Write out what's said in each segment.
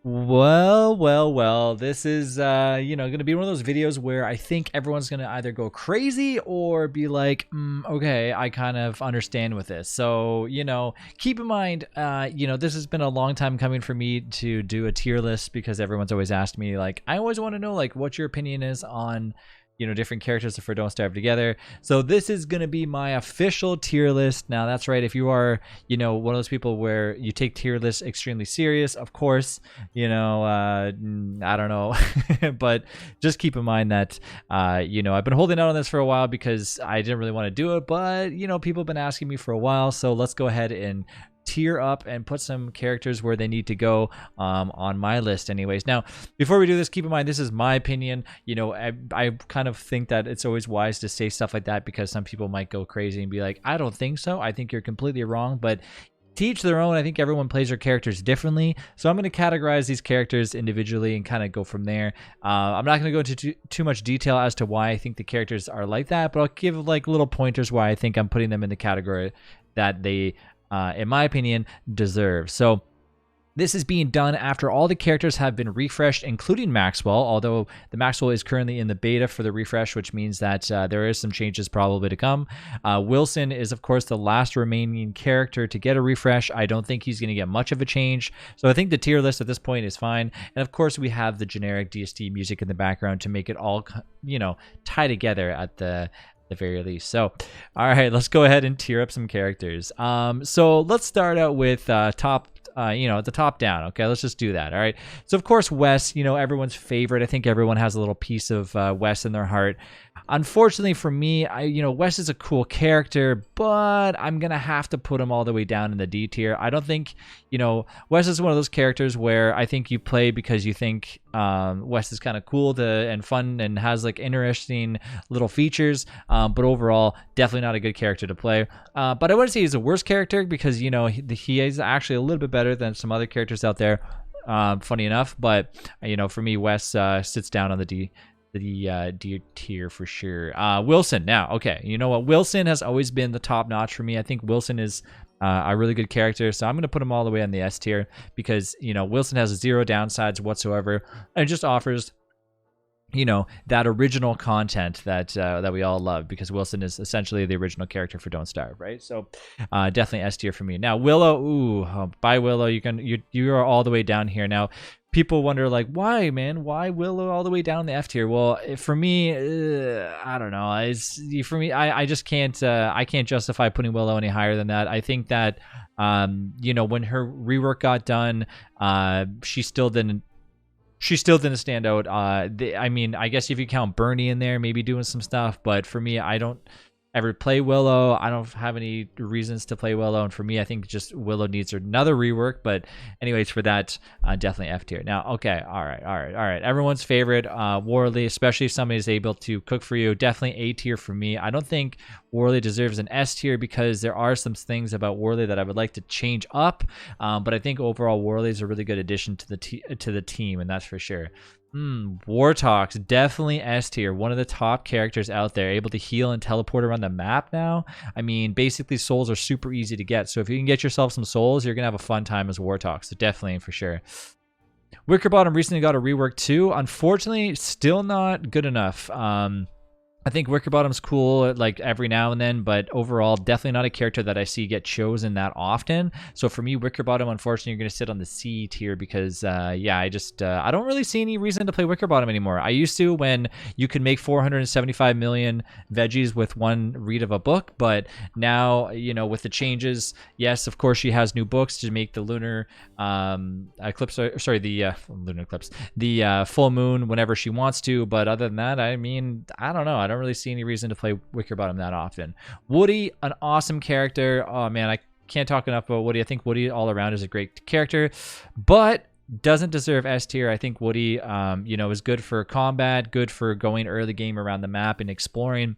Well, this is going to be one of those videos where I think everyone's going to either go crazy or be like, okay, I kind of understand with this. So, keep in mind, this has been a long time coming for me to do a tier list because everyone's always asked me, like, I always want to know, like, what your opinion is on different characters for Don't Starve Together. So this is going to be my official tier list. Now, that's right. If you are, one of those people where you take tier lists extremely serious, of course, I don't know. But just keep in mind that, I've been holding out on this for a while because I didn't really want to do it. But, people have been asking me for a while. So let's go ahead and tier up and put some characters where they need to go on my list anyways. Now, before we do this, keep in mind this is my opinion. I kind of think that it's always wise to say stuff like that because some people might go crazy and be like, I don't think so. I think you're completely wrong. But to each their own. I think everyone plays their characters differently. So I'm going to categorize these characters individually and kind of go from there. I'm not going to go into too much detail as to why I think the characters are like that, but I'll give like little pointers why I think I'm putting them in the category that they in my opinion, deserve. So this is being done after all the characters have been refreshed, including Maxwell, although the Maxwell is currently in the beta for the refresh, which means that there is some changes probably to come. Wilson is, of course, the last remaining character to get a refresh. I don't think he's going to get much of a change. So I think the tier list at this point is fine. And of course, we have the generic DST music in the background to make it all, tie together at the very least. So all right, let's go ahead and tier up some characters. So let's start out with top at the top down. Okay, let's just do that. All right, so of course Wes, everyone's favorite. I think everyone has a little piece of Wes in their heart. Unfortunately for me, Wes is a cool character, but I'm gonna have to put him all the way down in the D tier. I don't think, Wes is one of those characters where I think you play because you think Wes is kind of cool and fun and has like interesting little features, but overall, definitely not a good character to play. But I wouldn't say he's a worse character because he is actually a little bit better than some other characters out there. Funny enough, but for me, Wes sits down on the D tier for sure. Wilson now. Okay, you know what? Wilson has always been the top notch for me. I think Wilson is a really good character, so I'm going to put him all the way on the S tier because, Wilson has zero downsides whatsoever and just offers, that original content that we all love because Wilson is essentially the original character for Don't Starve, right? So definitely S tier for me. Now Willow, bye Willow. You are all the way down here now. People wonder like, why, man? Why Willow all the way down the F tier? Well, for me, I don't know. For me, I just can't. I can't justify putting Willow any higher than that. I think that, when her rework got done, she still didn't stand out. I guess if you count Bernie in there, maybe doing some stuff. But for me, I don't ever play Willow. I don't have any reasons to play Willow. And for me, I think just Willow needs another rework. But anyways, for that, definitely F tier. Now, okay. All right. Everyone's favorite, Worley, especially if somebody's able to cook for you. Definitely A tier for me. I don't think Worley deserves an S tier because there are some things about Worley that I would like to change up. But I think overall, Worley is a really good addition to the team, and that's for sure. Wartox, definitely S tier. One of the top characters out there, able to heal and teleport around the map now. I mean, basically souls are super easy to get. So if you can get yourself some souls, you're going to have a fun time as Wartox. So definitely for sure. Wickerbottom recently got a rework too. Unfortunately, still not good enough. I think Wickerbottom's cool like every now and then, but overall, definitely not a character that I see get chosen that often. So for me, Wickerbottom, unfortunately, you're going to sit on the C tier because, I don't really see any reason to play Wickerbottom anymore. I used to when you could make 475 million veggies with one read of a book, but now, with the changes, yes, of course, she has new books to make the lunar eclipse, lunar eclipse, the full moon whenever she wants to. But other than that, I mean, I don't know. I don't really see any reason to play Wickerbottom that often. Woody, an awesome character. Oh man, I can't talk enough about Woody. I think Woody all around is a great character, but doesn't deserve S tier. I think Woody, is good for combat, good for going early game around the map and exploring.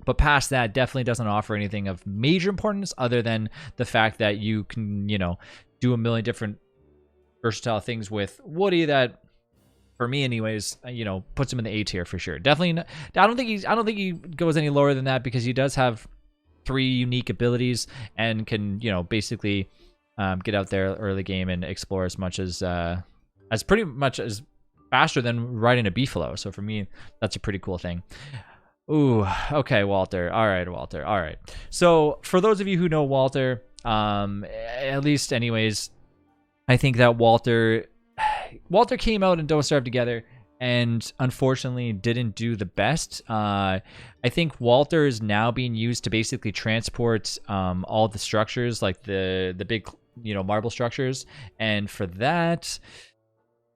But past that, definitely doesn't offer anything of major importance other than the fact that you can, do a million different versatile things with Woody that, for me anyways, puts him in the A tier for sure. Definitely not, I don't think he goes any lower than that because he does have 3 unique abilities and can, basically get out there early game and explore as much as as pretty much as faster than riding a beefalo. So for me, that's a pretty cool thing. Ooh, okay, Walter. All right, Walter. All right. So for those of you who know Walter, at least anyways, I think that Walter came out in Don't Starve Together and unfortunately didn't do the best. I think Walter is now being used to basically transport all the structures, like the big, marble structures. And for that,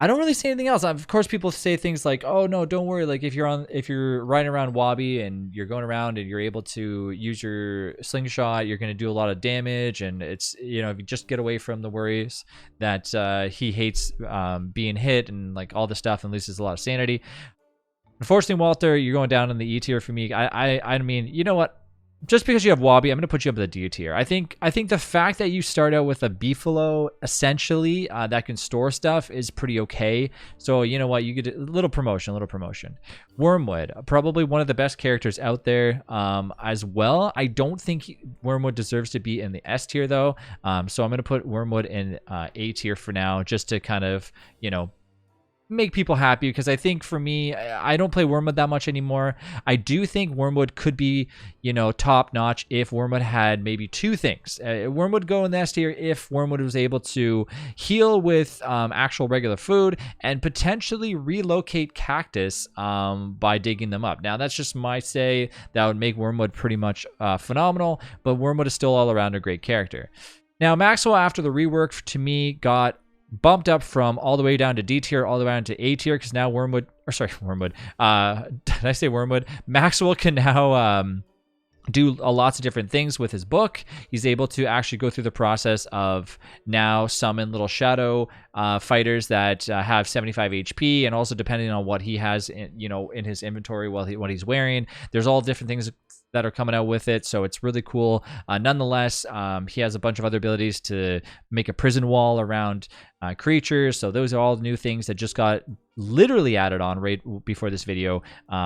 I don't really say anything else. Of course, people say things like, "Oh no, don't worry. Like if you're riding around Wabi and you're going around and you're able to use your slingshot, you're going to do a lot of damage. And it's if you just get away from the worries that he hates being hit and like all the stuff and loses a lot of sanity." Unfortunately, Walter, you're going down in the E tier for me. I mean, you know what? Just because you have Wabi, I'm going to put you up in the D tier. I think the fact that you start out with a beefalo, essentially, that can store stuff is pretty okay. So, you know what? You get a little promotion. Wormwood, probably one of the best characters out there as well. I don't think Wormwood deserves to be in the S tier, though. So I'm going to put Wormwood in A tier for now, just to kind of, make people happy, because I think for me, I don't play Wormwood that much anymore. I do think Wormwood could be, top notch if Wormwood had maybe two things. Wormwood go in the S tier if Wormwood was able to heal with actual regular food and potentially relocate cactus by digging them up. Now, that's just my say. That would make Wormwood pretty much phenomenal, but Wormwood is still all around a great character. Now, Maxwell, after the rework, to me, got bumped up from all the way down to D tier all the way down to A tier, because now Wormwood did I say Wormwood? Maxwell can now do lots of different things with his book. He's able to actually go through the process of now summon little shadow fighters that have 75 HP, and also depending on what he has in his inventory, what he's wearing, there's all different things that are coming out with it, so it's really cool. Nonetheless, he has a bunch of other abilities to make a prison wall around creatures, so those are all new things that just got literally added on right before this video.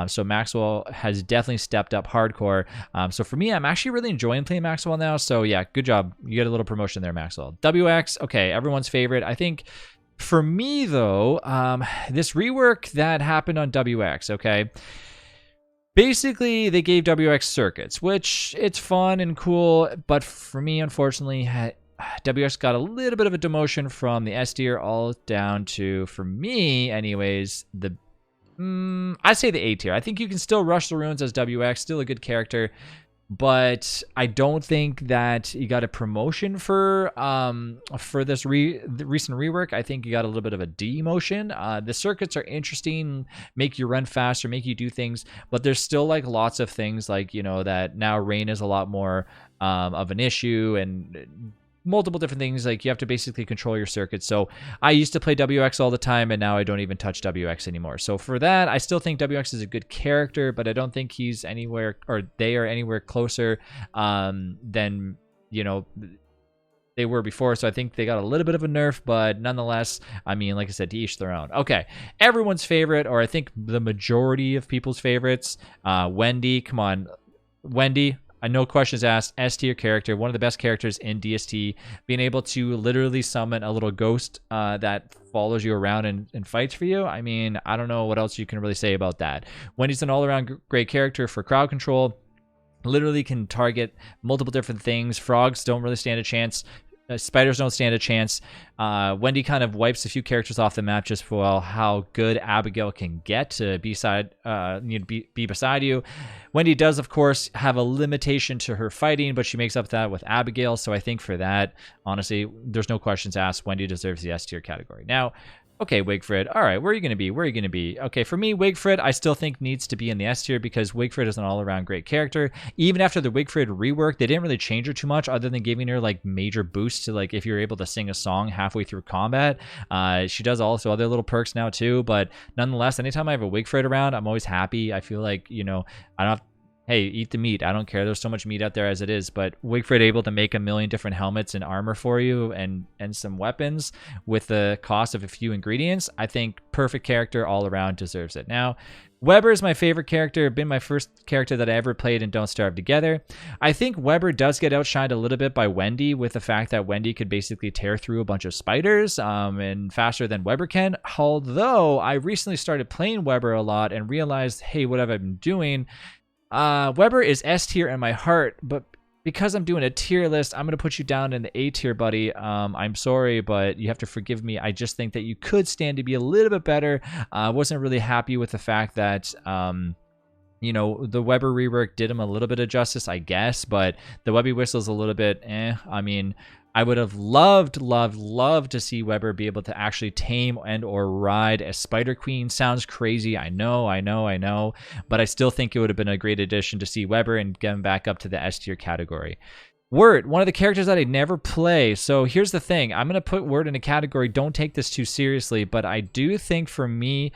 So Maxwell has definitely stepped up hardcore. So for me, I'm actually really enjoying playing Maxwell now, so yeah, good job. You get a little promotion there, Maxwell. WX, okay, everyone's favorite. I think for me, though, this rework that happened on WX, okay, basically, they gave WX circuits, which it's fun and cool, but for me, unfortunately, WX got a little bit of a demotion from the S tier all down to, for me anyways, I'd say the A tier. I think you can still rush the runes as WX, still a good character, but I don't think that he got a promotion for this the recent rework. I think you got a little bit of a demotion. The circuits are interesting, make you run faster, make you do things, but there's still like lots of things like that now rain is a lot more of an issue, and multiple different things. Like you have to basically control your circuits. So I used to play WX all the time, and now I don't even touch WX anymore. So for that, I still think WX is a good character, but I don't think he's anywhere, or they are anywhere closer than they were before. So I think they got a little bit of a nerf, but nonetheless, I mean, like I said, to each their own. Okay, everyone's favorite, or I think the majority of people's favorites, Wendy. Come on, Wendy. No questions asked, S tier character, one of the best characters in DST, being able to literally summon a little ghost that follows you around and fights for you. I mean, I don't know what else you can really say about that. Wendy's an all-around great character for crowd control, literally can target multiple different things. Frogs don't really stand a chance. Spiders don't stand a chance. Wendy kind of wipes a few characters off the map just for how good Abigail can get to be beside you. Wendy does, of course, have a limitation to her fighting, but she makes up that with Abigail. So I think for that, honestly, there's no questions asked. Wendy deserves the S tier category. Now, okay, Wigfrid. All right, where are you going to be? Where are you going to be? Okay, for me, Wigfrid, I still think needs to be in the S tier because Wigfrid is an all-around great character. Even after the Wigfrid rework, they didn't really change her too much other than giving her like major boosts to like if you're able to sing a song halfway through combat. She does also other little perks now too, but nonetheless, anytime I have a Wigfrid around, I'm always happy. I feel like, I don't have hey, eat the meat. I don't care. There's so much meat out there as it is. But Wigfrid able to make a million different helmets and armor for you and some weapons with the cost of a few ingredients. I think perfect character all around, deserves it. Now, Weber is my favorite character, been my first character that I ever played in Don't Starve Together. I think Weber does get outshined a little bit by Wendy with the fact that Wendy could basically tear through a bunch of spiders and faster than Weber can. Although I recently started playing Weber a lot and realized, hey, what have I been doing? Weber is S tier in my heart, but because I'm doing a tier list, I'm going to put you down in the A tier, buddy. I'm sorry, but you have to forgive me. I just think that you could stand to be a little bit better. I wasn't really happy with the fact that, you know, the Weber rework did him a little bit of justice, I guess, but the Webby Whistle is a little bit I mean, I would have loved to see Weber be able to actually tame and or ride a Spider Queen. Sounds crazy, I know, but I still think it would have been a great addition to see Weber and get him back up to the S tier category. Wirt, one of the characters that I never play. So here's the thing. I'm going to put Wirt in a category. Don't take this too seriously, but I do think for me,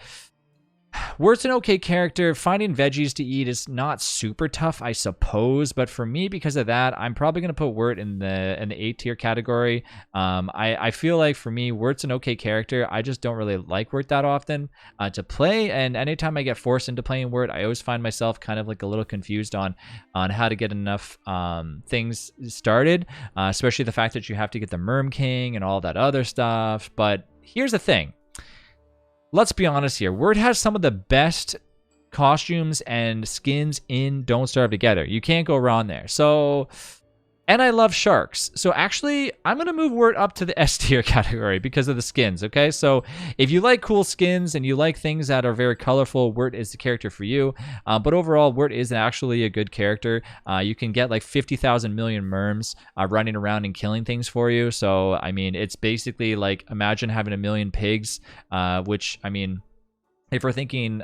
Wirt's an okay character. Finding veggies to eat is not super tough, I suppose, but for me, because of that, I'm probably going to put Wirt in the A tier category. I feel like for me, Wirt's an okay character. I just don't really like Wirt that often to play, and anytime I get forced into playing Wirt, I always find myself kind of like a little confused on how to get enough things started, especially the fact that you have to get the Merm King and all that other stuff. But here's the thing. Let's be honest here. Wirt has some of the best costumes and skins in Don't Starve Together. You can't go wrong there. So, and I love sharks. So actually, I'm going to move Wirt up to the S tier category because of the skins, okay? So if you like cool skins and you like things that are very colorful, Wirt is the character for you. But overall, Wirt is actually a good character. You can get like 50,000 million merms running around and killing things for you. So, I mean, it's basically like, imagine having a million pigs, which, I mean, if we're thinking...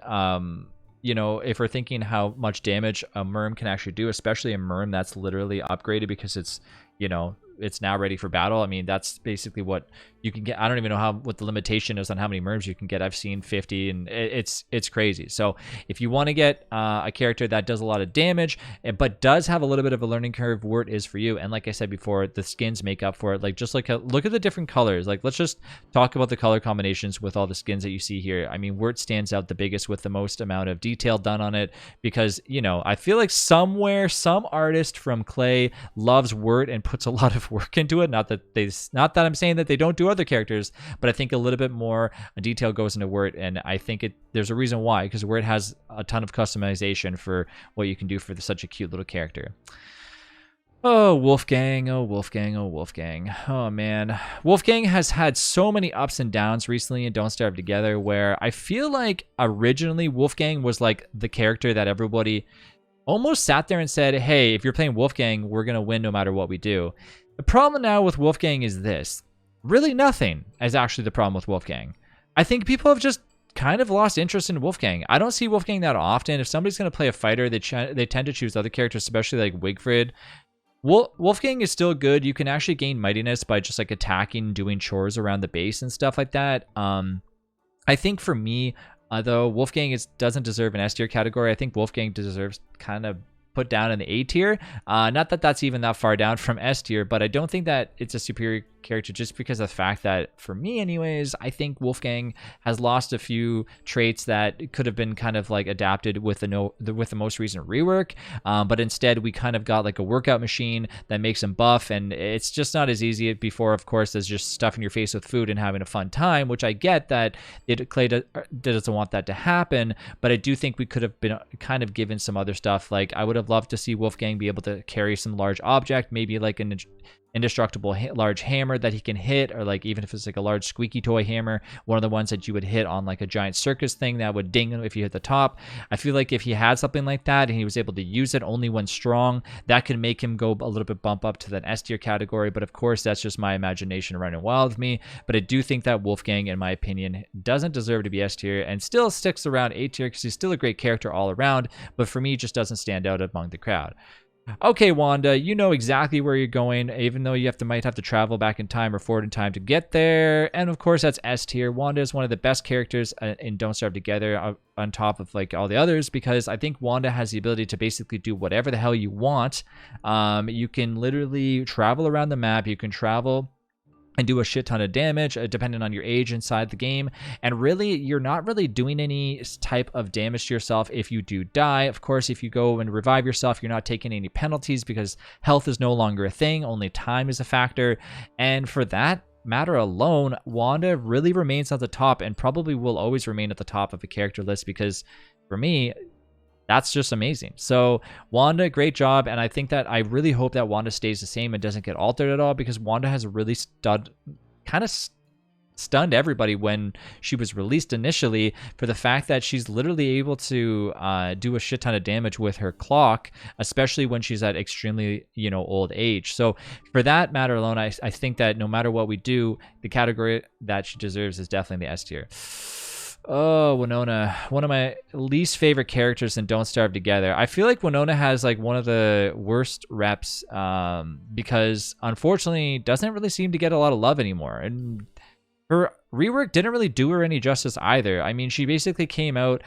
you know, if we're thinking how much damage a Merm can actually do, especially a Merm that's literally upgraded because it's, you know, it's now ready for battle. I mean, that's basically what you can get. I don't even know what the limitation is on how many Merms you can get. I've seen 50, and it's crazy. So if you want to get a character that does a lot of damage, but does have a little bit of a learning curve, Wirt is for you. And like I said before, the skins make up for it. Like, just like look at the different colors. Like, let's just talk about the color combinations with all the skins that you see here. I mean, Wirt stands out the biggest with the most amount of detail done on it because, you know, I feel like somewhere some artist from Clay loves Wirt and puts a lot of work into it. Not that I'm saying that they don't do other characters, but I think a little bit more detail goes into Wirt, and I think there's a reason why, because Wirt has a ton of customization for what you can do for such a cute little character. Oh, Wolfgang, oh, Wolfgang, oh, Wolfgang. Oh, man. Wolfgang has had so many ups and downs recently in Don't Starve Together, where I feel like originally Wolfgang was like the character that everybody almost sat there and said, hey, if you're playing Wolfgang, we're going to win no matter what we do. The problem now with Wolfgang is this. Really nothing is actually the problem with Wolfgang. I think people have just kind of lost interest in Wolfgang. I don't see Wolfgang that often. If somebody's going to play a fighter, they tend to choose other characters, especially like Wigfrid. Wolfgang is still good. You can actually gain mightiness by just like attacking, doing chores around the base and stuff like that. I think for me, though, Wolfgang doesn't deserve an S tier category. I think Wolfgang deserves kind of put down in the A tier. Not that that's even that far down from S tier, but I don't think that it's a superior character just because of the fact that, for me anyways, I think Wolfgang has lost a few traits that could have been kind of like adapted with the most recent rework, but instead we kind of got like a workout machine that makes him buff, and it's just not as easy before, of course, as just stuffing your face with food and having a fun time, which I get that Clay doesn't want that to happen, but I do think we could have been kind of given some other stuff. Like, I would have loved to see Wolfgang be able to carry some large object, maybe like an indestructible large hammer that he can hit, or like even if it's like a large squeaky toy hammer, one of the ones that you would hit on like a giant circus thing that would ding if you hit the top. I feel like if he had something like that and he was able to use it only when strong, that could make him go a little bit bump up to that S tier category. But of course, that's just my imagination running wild with me. But I do think that Wolfgang, in my opinion, doesn't deserve to be S tier and still sticks around A tier because he's still a great character all around, but for me just doesn't stand out among the crowd. Okay, Wanda, you know exactly where you're going, even though you might have to travel back in time or forward in time to get there. And of course, that's S tier. Wanda is one of the best characters in Don't Starve Together, on top of like all the others, because I think Wanda has the ability to basically do whatever the hell you want. You can literally travel around the map. You can travel and do a shit ton of damage depending on your age inside the game, and really you're not really doing any type of damage to yourself if you do die. Of course, if you go and revive yourself, you're not taking any penalties because health is no longer a thing, only time is a factor. And for that matter alone, Wanda really remains at the top and probably will always remain at the top of a character list, because for me, that's just amazing. So Wanda, great job. And I think that I really hope that Wanda stays the same and doesn't get altered at all, because Wanda has really stunned everybody when she was released initially, for the fact that she's literally able to do a shit ton of damage with her clock, especially when she's at extremely, old age. So for that matter alone, I think that no matter what we do, the category that she deserves is definitely the S tier. Oh, Winona, one of my least favorite characters in Don't Starve Together. I feel like Winona has like one of the worst reps, because unfortunately doesn't really seem to get a lot of love anymore. And her rework didn't really do her any justice either. I mean, she basically came out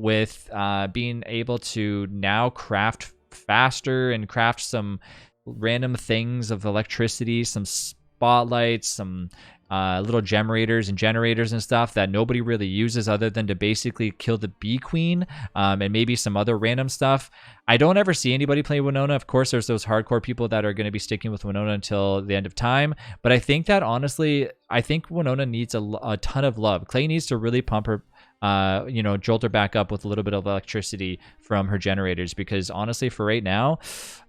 with being able to now craft faster and craft some random things of electricity, some spotlights, some little generators and stuff that nobody really uses other than to basically kill the bee queen, and maybe some other random stuff. I don't ever see anybody play Winona. Of course, there's those hardcore people that are going to be sticking with Winona until the end of time. But I think that honestly, I think Winona needs a ton of love. Clay needs to really pump her, jolt her back up with a little bit of electricity from her generators, because honestly, for right now,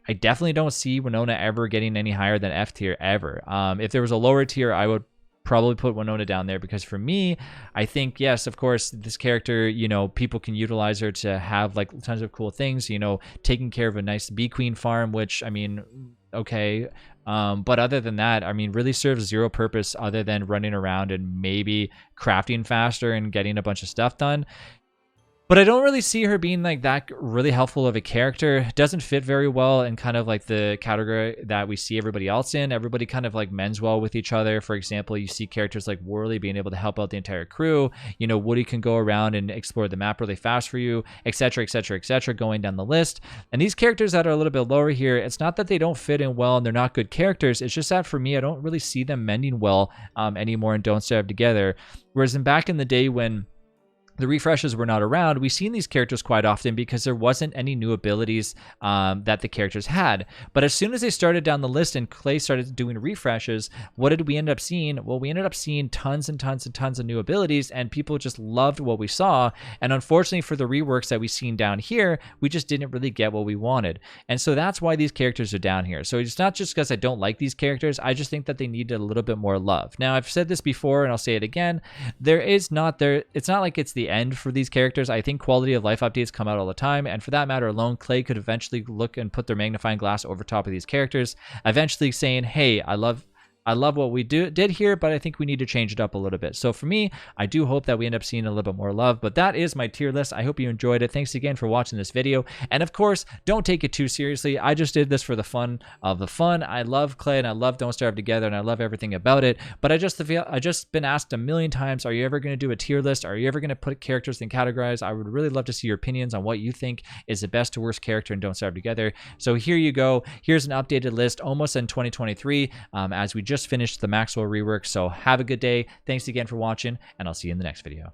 I definitely don't see Winona ever getting any higher than F tier ever. If there was a lower tier, I would probably put Winona down there, because for me, I think, yes, of course, this character, people can utilize her to have like tons of cool things, taking care of a nice bee queen farm, which, I mean, okay. But other than that, I mean, really serves zero purpose other than running around and maybe crafting faster and getting a bunch of stuff done. But I don't really see her being like that really helpful of a character. Doesn't fit very well in kind of like the category that we see everybody else in. Everybody kind of like mends well with each other. For example, you see characters like Worley being able to help out the entire crew. Woody can go around and explore the map really fast for you, etc., etc., etc., going down the list. And these characters that are a little bit lower here, it's not that they don't fit in well and they're not good characters. It's just that for me, I don't really see them mending well anymore and Don't Starve Together. Whereas back in the day when the refreshes were not around, we've seen these characters quite often because there wasn't any new abilities that the characters had. But as soon as they started down the list and Clay started doing refreshes, what did we end up seeing? Well, we ended up seeing tons and tons and tons of new abilities, and people just loved what we saw. And unfortunately for the reworks that we've seen down here, we just didn't really get what we wanted. And so that's why these characters are down here. So it's not just because I don't like these characters, I just think that they need a little bit more love. Now, I've said this before and I'll say it again, it's not like it's the end for these characters. I think quality of life updates come out all the time, and for that matter alone, Clay could eventually look and put their magnifying glass over top of these characters, eventually saying, hey, I love what we did here, but I think we need to change it up a little bit. So for me, I do hope that we end up seeing a little bit more love, but that is my tier list. I hope you enjoyed it. Thanks again for watching this video. And of course, don't take it too seriously. I just did this for the fun of the fun. I love Clay and I love Don't Starve Together and I love everything about it, but I just been asked a million times, are you ever going to do a tier list? Are you ever going to put characters in categories? I would really love to see your opinions on what you think is the best to worst character in Don't Starve Together. So here you go. Here's an updated list almost in 2023 as we just finished the Maxwell rework. So have a good day. Thanks again for watching, and I'll see you in the next video.